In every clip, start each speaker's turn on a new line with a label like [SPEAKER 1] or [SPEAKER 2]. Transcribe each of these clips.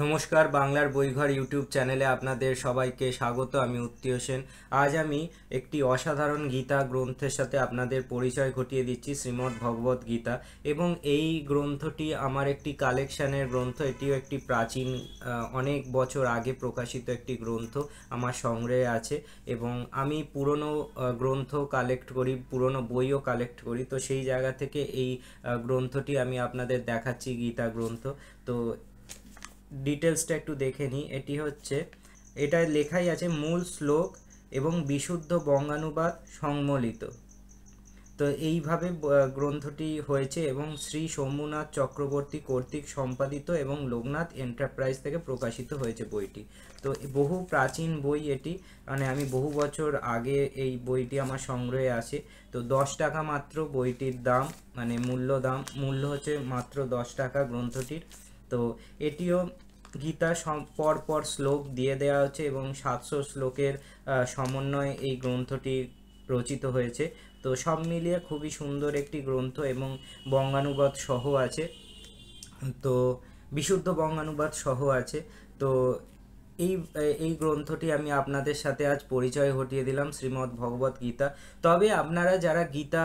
[SPEAKER 1] নমস্কার, বাংলার বইঘর ইউটিউব চ্যানেলে আপনাদের সবাইকে স্বাগত। আমি উত্তীয় সেন। আজ আমি একটি অসাধারণ গীতা গ্রন্থের সাথে আপনাদের পরিচয় ঘটিয়ে দিচ্ছি, শ্রীমদ্ ভগবত গীতা। এবং এই গ্রন্থটি আমার একটি কালেকশানের গ্রন্থ। এটিও একটি প্রাচীন, অনেক বছর আগে প্রকাশিত একটি গ্রন্থ আমার সংগ্রহে আছে। এবং আমি পুরনো গ্রন্থ কালেক্ট করি, পুরনো বইও কালেক্ট করি। তো সেই জায়গা থেকে এই গ্রন্থটি আমি আপনাদের দেখাচ্ছি, গীতা গ্রন্থ। তো ডিটেলসটা একটু দেখে নিই। এটায় লেখাই আছে মূল শ্লোক এবং বিশুদ্ধ বঙ্গানুবাদ সংমলিত। তো এইভাবে গ্রন্থটি হয়েছে এবং শ্রী সৌম্যনাথ চক্রবর্তী কর্তৃক সম্পাদিত এবং লোকনাথ এন্টারপ্রাইজ থেকে প্রকাশিত হয়েছে বইটি। তো বহু প্রাচীন বই এটি, মানে আমি বহু বছর আগে এই বইটি আমার সংগ্রহে আসে। তো 10 টাকা মাত্র বইটির দাম, মানে মূল্য হচ্ছে মাত্র 10 টাকা গ্রন্থটির। তো এটিও গীতা পর পর শ্লোক দিয়ে দেওয়া হচ্ছে এবং 700 শ্লোকের সমন্বয়ে এই গ্রন্থটি রচিত হয়েছে। তো সব মিলিয়ে খুবই সুন্দর একটি গ্রন্থ এবং বঙ্গানুবাদ সহ আছে। তো বিশুদ্ধ বঙ্গানুবাদ সহ আছে। তো এই এই গ্রন্থটি আমি আপনাদের সাথে আজ পরিচয় ঘটিয়ে দিলাম, শ্রীমদ্ ভগবত গীতা। তবে আপনারা যারা গীতা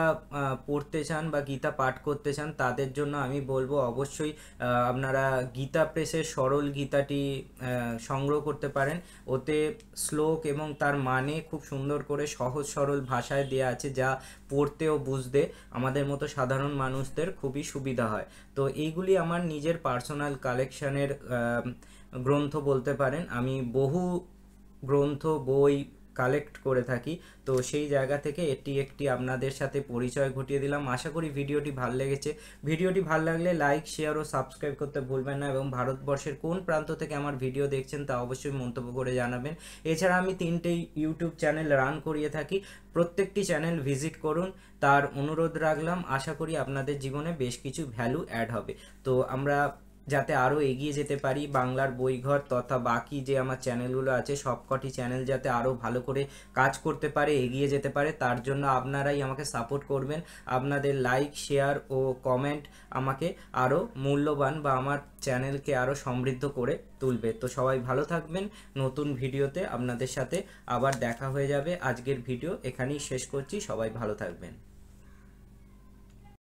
[SPEAKER 1] পড়তে চান বা গীতা পাঠ করতে চান, তাদের জন্য আমি বলবো অবশ্যই আপনারা গীতা প্রেসের সরল গীতাটি সংগ্রহ করতে পারেন। ওতে শ্লোক এবং তার মানে খুব সুন্দর করে সহজ সরল ভাষায় দেওয়া আছে, যা পড়তে ও বুঝতে আমাদের মতো সাধারণ মানুষদের খুবই সুবিধা হয়। তো এইগুলি আমার নিজের পার্সোনাল কালেকশানের গ্রন্থ বলতে পারেন। আমি বহু গ্রন্থ বই কালেক্ট করে থাকি। তো সেই জায়গা থেকে এটি একটি আপনাদের সাথে পরিচয় ঘটিয়ে দিলাম। আশা করি ভিডিওটি ভালো লেগেছে। ভিডিওটি ভালো লাগলে লাইক, শেয়ার ও সাবস্ক্রাইব করতে ভুলবেন না। এবং ভারতবর্ষের কোন প্রান্ত থেকে আমার ভিডিও দেখছেন তা অবশ্যই মন্তব্য করে জানাবেন। এছাড়া আমি 3টে ইউটিউব চ্যানেল রান করিয়ে থাকি। প্রত্যেকটি চ্যানেল ভিজিট করুন, তার অনুরোধ রাখলাম। আশা করি আপনাদের জীবনে বেশ কিছু ভ্যালু অ্যাড হবে। তো আমরা যাতে আরও এগিয়ে যেতে পারি, বাংলার বইঘর তথা বাকি যে আমার চ্যানেলগুলো আছে সবকটি চ্যানেল যাতে আরও ভালো করে কাজ করতে পারে, এগিয়ে যেতে পারে, তার জন্য আপনারাই আমাকে সাপোর্ট করবেন। আপনাদের লাইক, শেয়ার ও কমেন্ট আমাকে আরও মূল্যবান বা আমার চ্যানেলকে আরও সমৃদ্ধ করে তুলবে। তো সবাই ভালো থাকবেন। নতুন ভিডিওতে আপনাদের সাথে আবার দেখা হয়ে যাবে। আজকের ভিডিও এখানেই শেষ করছি। সবাই ভালো থাকবেন।